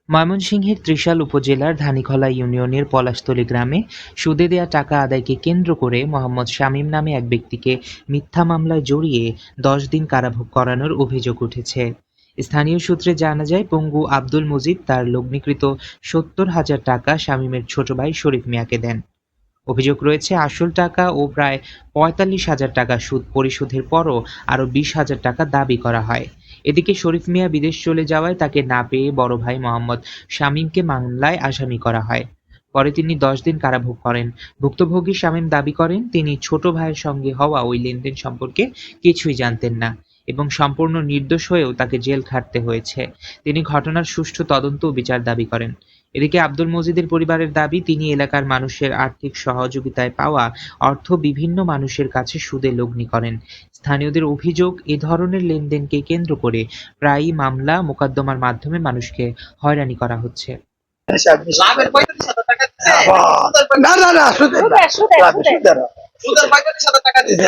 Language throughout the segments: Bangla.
ময়মনসিংহের ত্রিশাল উপজেলার ধানীখলা ইউনিয়নের পলাশতলী গ্রামে সুদে দেয়া টাকা আদায়কে কেন্দ্র করে মোহাম্মদ শামীম নামে এক ব্যক্তিকে মিথ্যা মামলায় জড়িয়ে ১০ দিন কারাভোগ করানোর অভিযোগ উঠেছে। স্থানীয় সূত্রে জানা যায়, পঙ্গু আব্দুল মজিদ তার লগ্নিকৃত ৭০,০০০ টাকা শামীমের ছোট ভাই শরীফ মিয়াকে দেন। অভিযোগ রয়েছে, আসল টাকা ও প্রায় ৪৫,০০০ টাকা সুদ পরিশোধের পরও আরও ২০,০০০ টাকা দাবি করা হয়। এদিকে শরীফ মিয়া বিদেশ চলে যাওয়ায় তাকে না পেয়ে বড় ভাই মোহাম্মদ শামীমকে মামলায় আসামি করা হয়। পরে তিনি ১০ দিন কারাভোগ করেন। ভুক্তভোগী শামীম দাবি করেন, তিনি ছোট ভাইয়ের সঙ্গে হওয়া ওই লেনদেন সম্পর্কে কিছুই জানতেন না এবং সম্পূর্ণ নির্দোষ হয়েও তাকে জেল খাটতে হয়েছে। তিনি ঘটনার সুষ্ঠু তদন্ত ও বিচার দাবি করেন। এদিকে আব্দুল মজিদের পরিবারের দাবি, তিনি এলাকার মানুষের আর্থিক সহযোগিতায় পাওয়া অর্থ বিভিন্ন মানুষের কাছে সুদে লগ্নি করেন। স্থানীয়দের অভিযোগ, এ ধরনের লেনদেনকে কেন্দ্র করে প্রায়ই মামলা মোকদ্দমার মাধ্যমে মানুষকে হয়রানি করা হচ্ছে। লাভের ৩৫,০০০ টাকা দিছে। না না না সুদের না, সুদের না। সুদের ৩৫,০০০ টাকা দিছে।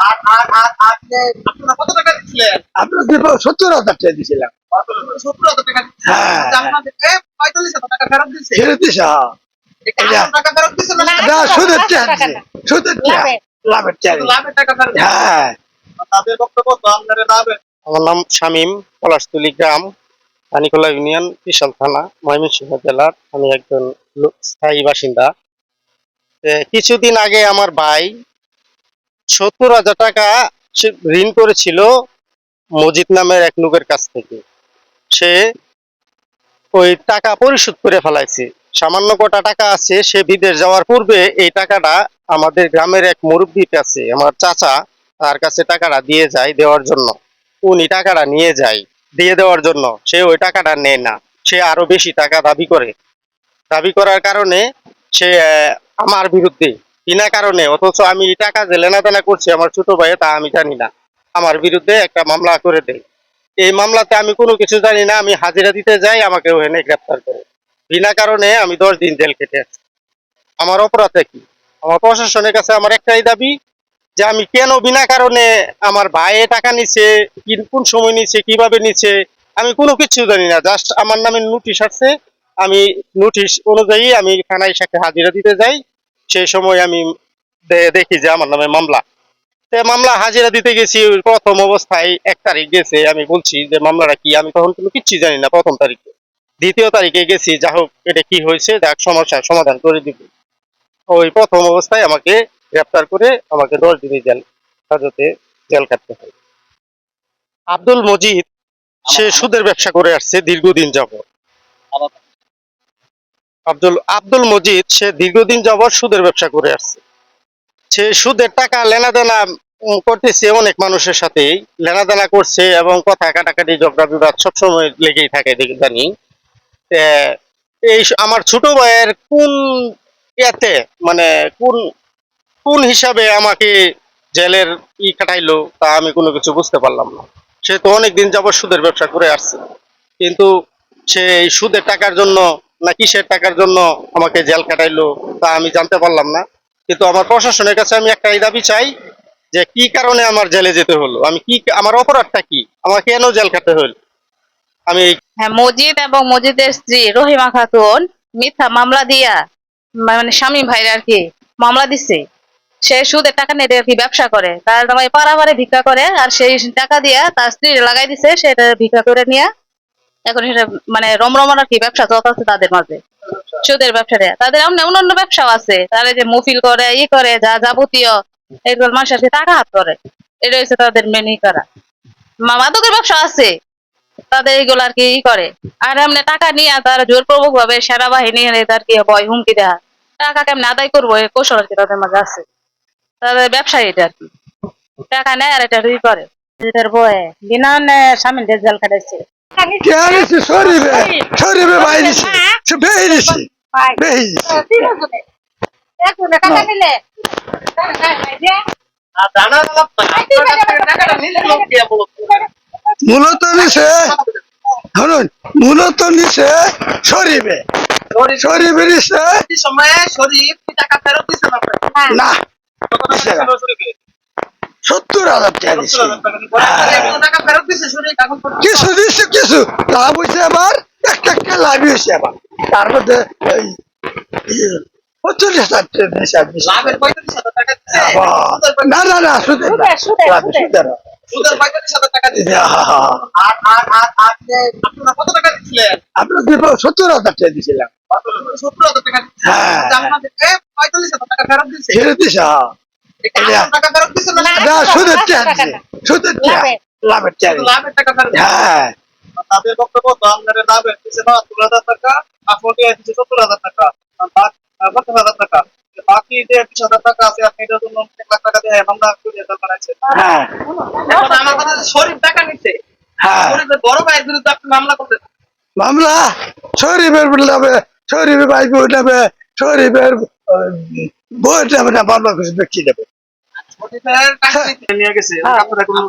আর আপনি আপনারা কত টাকা দিছিলেন? আমরা ৭০,০০০ টাকা দিয়েছিলাম। ৭০,০০০ টাকা দিছিলেন। হ্যাঁ। আপনাদেরকে ৪৫,০০০ টাকা ফেরত দিছে। ফেরত দিছে, হ্যাঁ। এটা আসল টাকা ফেরত দিছে না? না, সুদের টাকা দিছে, সুদের টাকা, লাভের টাকা। লাভের টাকা ফেরত দিছে। হ্যাঁ। তাদের বক্তব্য তো আপনারা লাভের। আমার নাম শামীম, পলাশতলী গ্রাম, ধানীখলা ইউনিয়ন, ত্রিশাল থানা, ময়মনসিংহ জেলার। আমি একজন স্থায়ী বাসিন্দা। কিছুদিন আগে আমার ভাই ৭০,০০০ টাকা সে ঋণ করেছিল মজিদ নামের এক লোকের কাছ থেকে। সে ওই টাকা পরিশোধ করে ফেলাইছে। সামান্য কটা টাকা আছে, সে বিদেশ যাওয়ার পূর্বে এই টাকাটা আমাদের গ্রামের এক মুরব্বীর কাছে, আমার চাচা, তার কাছে টাকাটা দিয়ে যায় দেওয়ার জন্য। উনি টাকাটা নিয়ে যায় দিয়ে দেওয়ার জন্য, সে ওই টাকাটা নেয় না, সে আরো বেশি টাকা দাবি করে। দাবি করার কারণে সে আমার বিরুদ্ধে বিনা কারণে, অথচ আমি টাকা যে লেনাদেনা করছি আমার ছোট ভাই, তা আমি জানি না, আমার বিরুদ্ধে একটা মামলা করে দেয়। এই মামলাতে আমি কোনো কিছু জানি না, আমি হাজিরা দিতে যাই, আমাকে ওখানে গ্রেপ্তার করে বিনা কারণে আমি ১০ দিন জেল কেটে আছি। আমার অপরাধটা কি? আমার প্রশাসনের কাছে আমার একটাই দাবি, যে আমি কেন বিনা কারণে আমার ভাইয়ে টাকা নিছে, কোন সময় নিছে, কিভাবে নিছে, আমি কোনো কিছু জানি না। জাস্ট আমার নামে নোটিশ আসছে, আমি নোটিশ অনুযায়ী আমি থানায় সাথে হাজিরা দিতে যাই। সেই সময় আমি দেখি যে আমার নামে মামলা। মামলা হাজিরা দিতে গেছি, প্রথম অবস্থায় ১ তারিখ গেছে, আমি বলছি যে মামলাটা কি, আমি তখন কোনো কিচ্ছু জানি না প্রথম তারিখে। দ্বিতীয় তারিখে গেছি, যা হোক এটা কি হয়েছে, দেখ সমস্যার সমাধান করে দিব। ওই প্রথম অবস্থায় আমাকে গ্রেপ্তার করে আমাকে ১০ দিনের জেল হাজতে জেল কাটতে হয়। আব্দুল মজিদ সে সুদের ব্যবসা করে আসছে দীর্ঘদিন যাবৎ। আব্দুল মজিদ সে দীর্ঘদিন যাবৎ সুদের ব্যবসা করে আসছে। সে সুদের টাকা লেনাদেনা করতেছে, অনেক মানুষের সাথেই লেনাদেনা করছে এবং কথা কাটাকাটি ঝগড়া বিবাদ সবসময় লেগেই থাকে জানি। এই আমার ছোট ভাইয়ের কোন ইয়াতে, মানে কোন কোন হিসাবে আমাকে জেলের কাটাইলো, তা আমি কোনো কিছু বুঝতে পারলাম না। সে তো অনেকদিন যাবৎ সুদের ব্যবসা করে আসছে, কিন্তু সে এই সুদের টাকার জন্য না কিসের টাকার জন্য আমাকে জেল কাটাইলো, তা আমি জানতে পারলাম না। কিন্তু আমার প্রশাসনের কাছে আমি একটাই দাবি চাই, যে কি কারণে আমার জেলে যেতে হলো, আমি কি, আমার অপরাধটা কি, আমার কেন জেল খাটতে হলো। আমি হ্যাঁ, মজিদ এবং মজিদের স্ত্রী রহিমা খাতুন মিথ্যা মামলা দিয়া, মানে স্বামী ভাইয়ের আর কি মামলা দিচ্ছে। সে সুদের টাকা নিয়ে আর কি ব্যবসা করে, তার পাড়াবাড়ি ভিক্ষা করে, আর সেই টাকা দিয়া তার স্ত্রী লাগাই দিছে, সেটা ভিক্ষা করে নিয়ে এখন সেটা মানে রমরমান আর কি ব্যবসা চলতেছে তাদের মাঝে। সুদের ব্যবসা দেয়া, তাদের অন্য ব্যবসাও আছে, তারা যে মফিল করে, করে যা যাবতীয় এগুলো মানুষের টাকা হাত করে, এটা হচ্ছে তাদের মেন করা। মাদকের ব্যবসা আছে তাদের, এইগুলো আর কি করে। আর এমনি টাকা নিয়ে তারা জোরপূর্বক ভাবে সেনাবাহিনী তার কি ভয় হুমকি দেয়, টাকা কেমন আদায় করবো এই কৌশল আর কি তাদের মাঝে আছে। তাদের ব্যবসা এটা আর কি, টাকা নেয় আর এটা করে এটার ভয়ে বিনা স্বামী জেল খাটাইছে। টাকা নিলে মূলত নিছে, মূলত নিছে শরীফে, শরীফে নিছে সময়ে শরীফ টাকা ফেরত দিছে না, ৭০,০০০ টাকা দিছে। টাকা ফেরত দিছে শরীফ, এখন কিছু দিছে, কিছু লাভ হয়েছে, আবার একটা লাভই হয়েছে আমার তার মধ্যে এই 45,000 টাকা দিয়েছে আমি। লাভের 45,000 টাকা দিচ্ছে না না না সুদের না, সুদের, লাভ, সুদের। সুদের না। সুদের 45,000 টাকা দিচ্ছে হ্যাঁ, আর আপনারা কত টাকা দিচ্ছিলেন আপনার 70,000 টাকা দিয়েছিলাম। 70,000 টাকা দিচ্ছেন হ্যাঁ। আপনাদের 45,000 টাকা ফেরত দিচ্ছে ফেরত দিছে, হ্যাঁ। এটা আসল টাকা ফেরত দিচ্ছে না না। না, সুদের টাকা টাকা দিছে, না। সুদের টাকা, লাভের। লাভের টাকা দিছে। লাভের টাকা ফেরত দিচ্ছে হ্যাঁ তাদের বক্তব্য তো আপনাদের লাভের দিচ্ছে 72,000 টাকা আপনি দিচ্ছে 70,000 টাকা 72,000 টাকা বাকি যে 20,000 টাকা আছে আপনি এটার জন্য 1 লাখ টাকা দিয়ে মামলা করে দরকার আছে হ্যাঁ এখন আমার কথা হচ্ছে, শরীফ টাকা নিচ্ছে হ্যাঁ শরীফের বড় ভাইয়ের বিরুদ্ধে আপনি মামলা করতে মামলা শরীফের নামে, শরীফের ভাই বই নামে, শরীফের বইয়ের নামে না মামলা করছে ব্যক্তি নেবে। শরীফের টাকা নিতে নিয়ে গেছে হ্যাঁ। আপনারা কোনো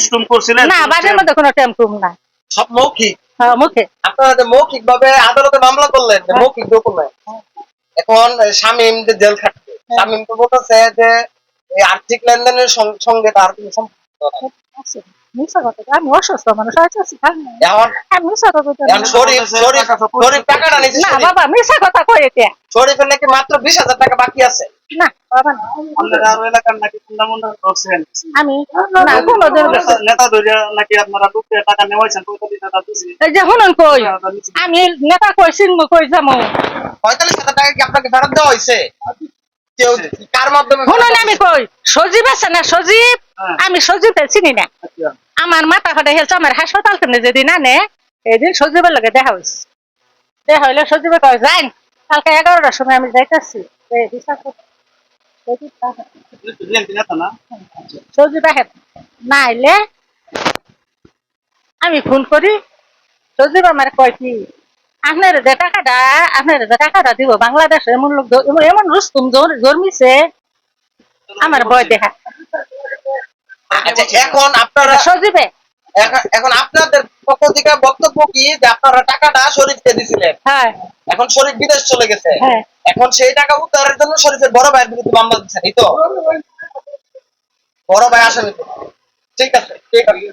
স্টুম করছিলেন না বাড়ির মধ্যে কোনো টেম্পুম না সব মৌখিক হ্যাঁ, মুখে আপনারা যে মৌখিক ভাবে আদালতে মামলা করলেন যে মৌখিক ডকুমেন্ট এখন শামীম যে জেল খাটছে শামীম তো বলতেছে যে এই আর্থিক লেনদেনের সঙ্গে তার কোনো সম্পর্ক নাই আছে। মিশা কথা কই, আমি অসুস্থ মানুষ আছে এখন আমি মিশা কথা কই এখন শরীফ টাকাটা নিচ্ছে না বাবা মিশা কথা কই এটা শরীফের নাকি মাত্র 20,000 টাকা বাকি আছে না বাবা না। আপনারা আরো এলাকার নাকি টুর্নামেন্ট করছেন আমি না কোনোদিন নেতা ধরিয়া নাকি আপনারা লোককে টাকা নেওয়াইছেন 45,000 দিছি এই যে শুনুন কই আমি নেতা কই চিনবো কই যাবো 45,000 টাকা কি আপনাকে ফেরত দেওয়া হয়েছে কেউ কার মাধ্যমে শুনুন আমি কই সজীব আছে না সজীব হ্যাঁ। আমি সজীবকে চিনি না আচ্ছা আমার মাথা ফাটে হেলছে আমার হাসপাতাল থেকে যেদিন আনে এদিন সজীবের লগে দেখা হয়েছে দেখা হইলে সজীবে কয় যাই কালকে 11টার সময় আমি যাইতেছি বিচার করতে বিএনপি নেতা না সজীব আহে না আইলে আমি ফোন করি সজীব আমার কয় কি আপনার যে টাকাটা দিব বাংলাদেশ এমন লোক এমন রুস্তুম জন্মিছে আমার ভয় দেখা আচ্ছা এখন আপনারা সজীবে এখন আপনাদের পক্ষ থেকে বক্তব্য কি যে আপনারা টাকাটা শরীফকে দিছিলেন হ্যাঁ এখন শরীফ বিদেশ চলে গেছে হ্যাঁ। এখন সেই টাকা উদ্ধারের জন্য শরীফের বড় ভাইয়ের বিরুদ্ধে মামলা দিচ্ছেন এই তো বড় ভাই আসেন ঠিক আছে ঠিক আছে